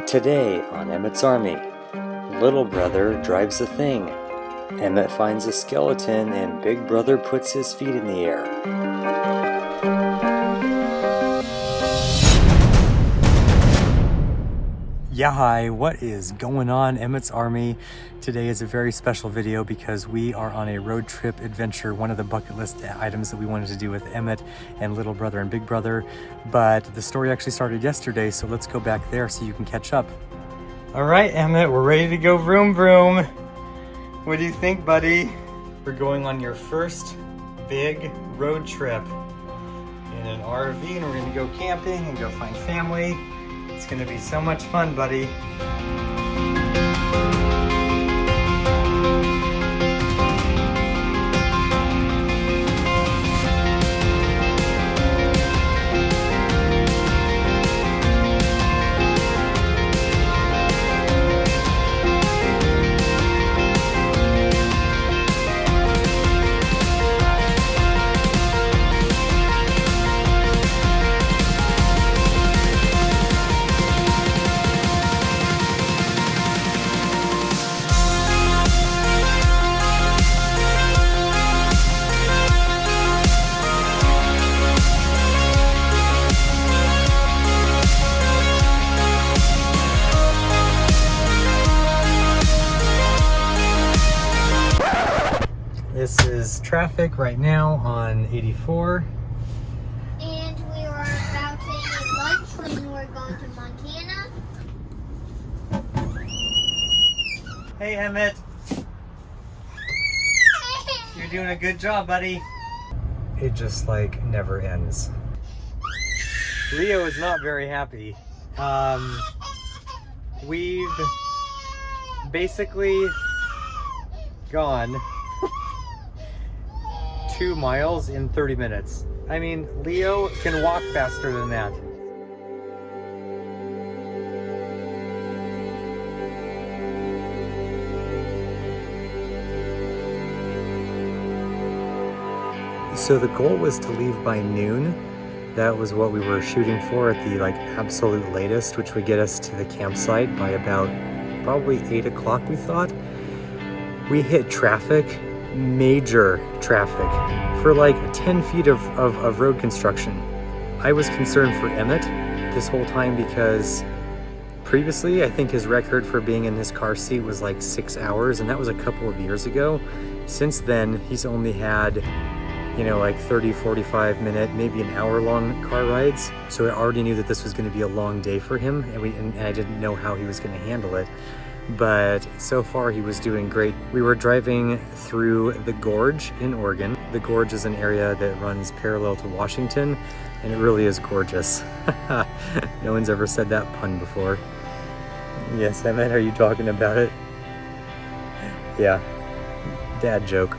Today on Emmett's Army, little brother drives a thing. Emmett finds a skeleton and big brother puts his feet in the air. Yeah, hi, what is going on, Emmett's Army? Today is a very special video because we are on a road trip adventure, one of the bucket list items that we wanted to do with Emmett and little brother and big brother. But the story actually started yesterday, so let's go back there so you can catch up. All right, Emmett, we're ready to go vroom vroom. What do you think, buddy? We're going on your first big road trip in an RV, and we're gonna go camping and go find family. It's gonna be so much fun, buddy. This is traffic right now on 84. And we are about to eat lunch when we're going to Montana. Hey, Emmett. You're doing a good job, buddy. It just like never ends. Leo is not very happy. We've basically gone 2 miles in 30 minutes. I mean, Leo can walk faster than that. So the goal was to leave by noon. That was what we were shooting for at the absolute latest, which would get us to the campsite by about probably 8 o'clock, we thought. We hit traffic, major traffic, for like 10 feet of road construction. I was concerned for Emmett this whole time because previously I think his record for being in his car seat was like 6 hours, and that was a couple of years ago. Since then, he's only had, 30, 45 minute, maybe an hour long car rides. So I already knew that this was going to be a long day for him, and I didn't know how he was going to handle it. But so far he was doing great. We were driving through the Gorge in Oregon. The Gorge is an area that runs parallel to Washington, and it really is gorgeous. No one's ever said that pun before. Yes, Emmett, are you talking about it? Yeah, dad joke.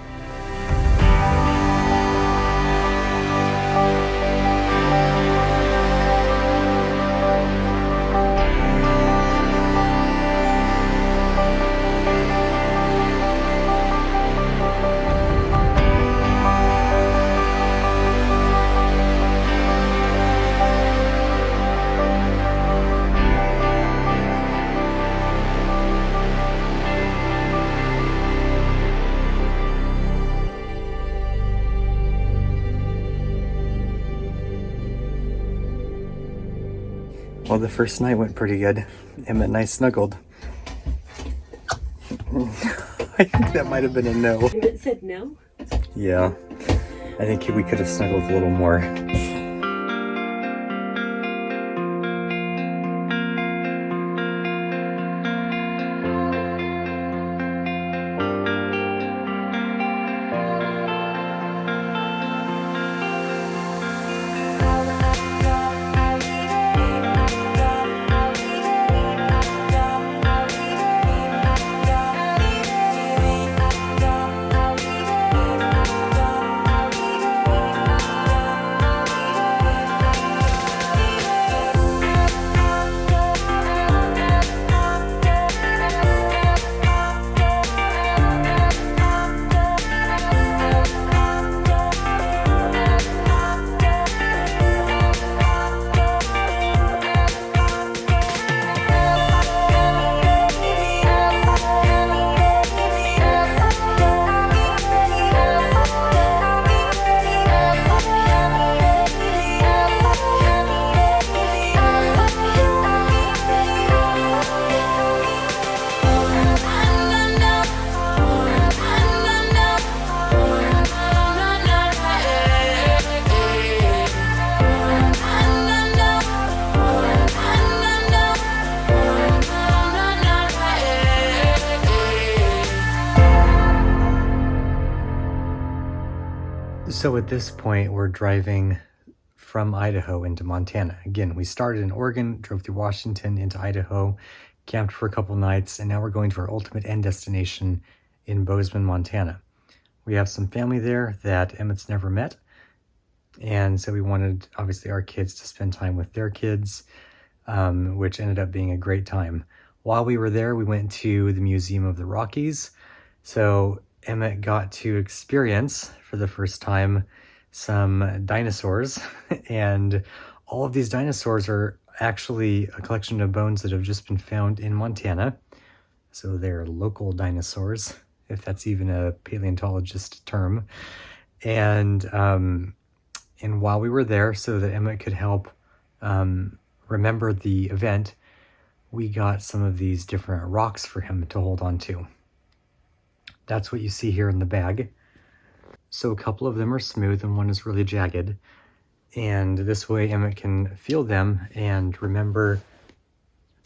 Well, the first night went pretty good. Emmett and I snuggled. I think that might have been a no. Emmett said no? Yeah. I think we could have snuggled a little more. So at this point, we're driving from Idaho into Montana. Again, we started in Oregon, drove through Washington into Idaho, camped for a couple nights, and now we're going to our ultimate end destination in Bozeman, Montana. We have some family there that Emmett's never met, and so we wanted, obviously, our kids to spend time with their kids, which ended up being a great time. While we were there, we went to the Museum of the Rockies, so Emmett got to experience, for the first time, some dinosaurs, and all of these dinosaurs are actually a collection of bones that have just been found in Montana, so they're local dinosaurs, if that's even a paleontologist term. And while we were there, so that Emmett could help remember the event, we got some of these different rocks for him to hold on to. That's what you see here in the bag. So a couple of them are smooth and one is really jagged. And this way Emmett can feel them and remember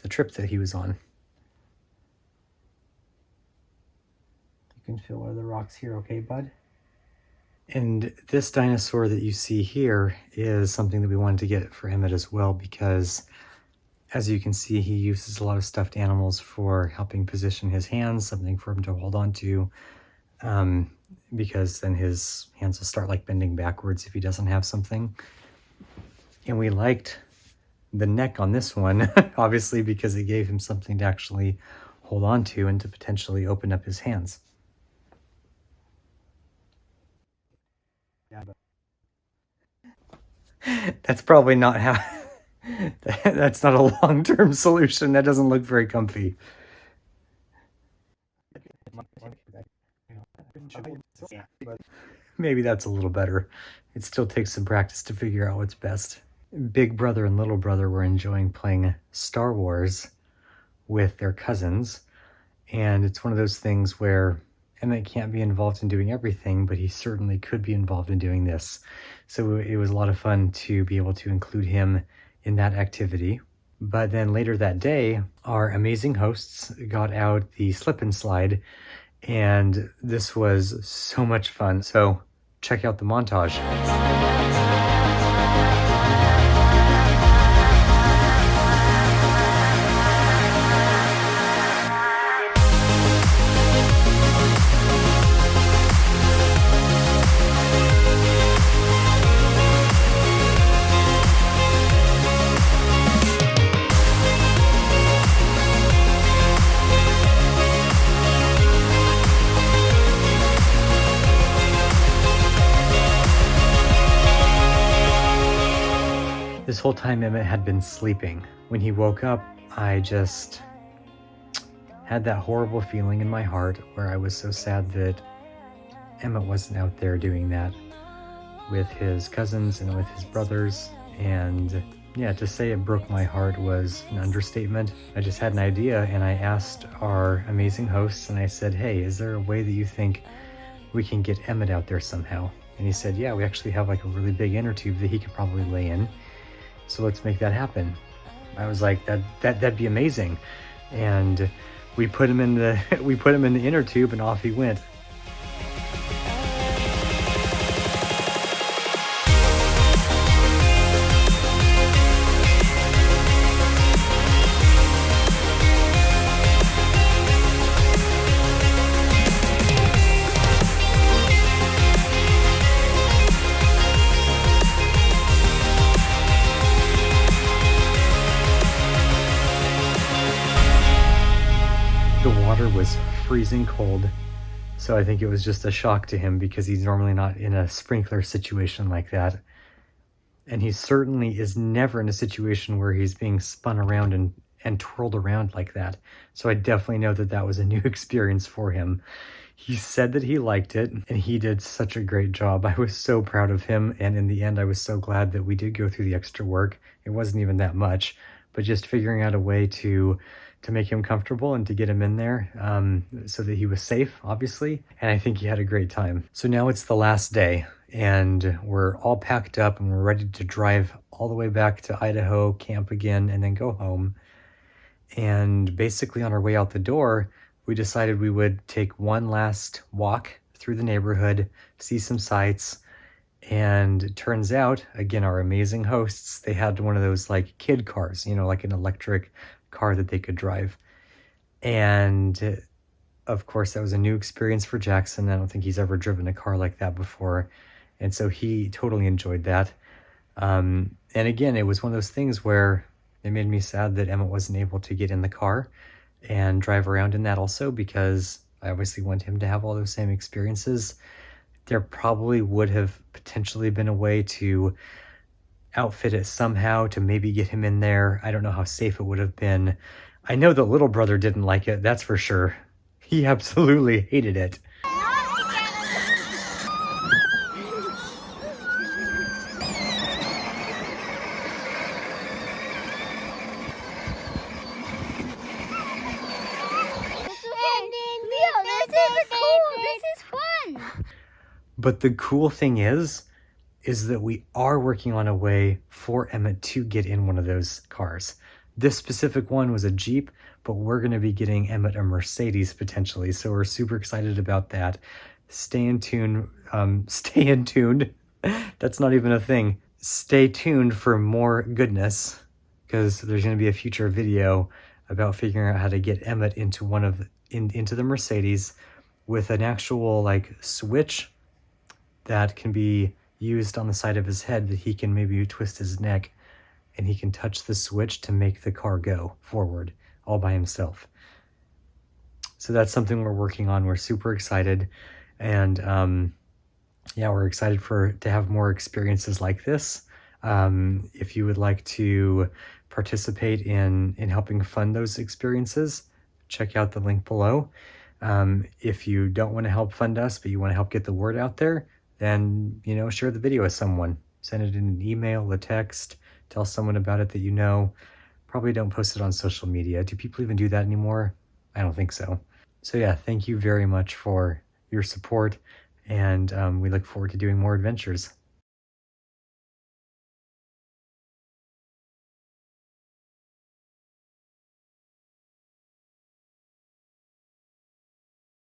the trip that he was on. You can feel one of the rocks here, okay, bud? And this dinosaur that you see here is something that we wanted to get for Emmett as well, because as you can see, he uses a lot of stuffed animals for helping position his hands, something for him to hold on to, because then his hands will start like bending backwards if he doesn't have something. And we liked the neck on this one, obviously, because it gave him something to actually hold on to and to potentially open up his hands. That's probably not how... That's not a long-term solution. That doesn't look very comfy. Maybe that's a little better. It still takes some practice to figure out what's best. Big brother and little brother were enjoying playing Star Wars with their cousins, and it's one of those things where Emmett can't be involved in doing everything, but he certainly could be involved in doing this. So it was a lot of fun to be able to include him in that activity. But then later that day, our amazing hosts got out the slip and slide, and this was so much fun. So check out the montage. This whole time Emmett had been sleeping. When he woke up, I just had that horrible feeling in my heart where I was so sad that Emmett wasn't out there doing that with his cousins and with his brothers. And yeah, to say it broke my heart was an understatement. I just had an idea, and I asked our amazing hosts, and I said, hey, is there a way that you think we can get Emmett out there somehow? And he said, yeah, we actually have like a really big inner tube that he could probably lay in. So let's make that happen. I was like, that'd be amazing. And we put him in the inner tube, and off he went. The water was freezing cold, so I think it was just a shock to him because he's normally not in a sprinkler situation like that. And he certainly is never in a situation where he's being spun around and twirled around like that. So I definitely know that that was a new experience for him. He said that he liked it, and he did such a great job. I was so proud of him, and in the end, I was so glad that we did go through the extra work. It wasn't even that much, but just figuring out a way to make him comfortable and to get him in there so that he was safe, obviously. And I think he had a great time. So now it's the last day, and we're all packed up and we're ready to drive all the way back to Idaho, camp again, and then go home. And basically on our way out the door, we decided we would take one last walk through the neighborhood, see some sights, And it turns out, again, our amazing hosts, they had one of those like kid cars, you know, like an electric car that they could drive. And of course, that was a new experience for Jackson. I don't think he's ever driven a car like that before. And so he totally enjoyed that. And again, it was one of those things where it made me sad that Emmett wasn't able to get in the car and drive around in that also, because I obviously want him to have all those same experiences. There probably would have potentially been a way to outfit it somehow to maybe get him in there. I don't know how safe it would have been. I know the little brother didn't like it, that's for sure. He absolutely hated it. But the cool thing is that we are working on a way for Emmett to get in one of those cars. This specific one was a Jeep, but we're going to be getting Emmett a Mercedes potentially. So we're super excited about that. Stay in tune. Stay in tuned. That's not even a thing. Stay tuned for more goodness, because there's going to be a future video about figuring out how to get Emmett into into the Mercedes with an actual like switch that can be used on the side of his head, that he can maybe twist his neck and he can touch the switch to make the car go forward all by himself. So that's something we're working on. We're super excited. And yeah, we're excited to have more experiences like this. If you would like to participate in helping fund those experiences, check out the link below. If you don't want to help fund us, but you want to help get the word out there, then, you know, share the video with someone. Send it in an email, a text, tell someone about it that you know. Probably don't post it on social media. Do people even do that anymore? I don't think so. So yeah, thank you very much for your support, and we look forward to doing more adventures.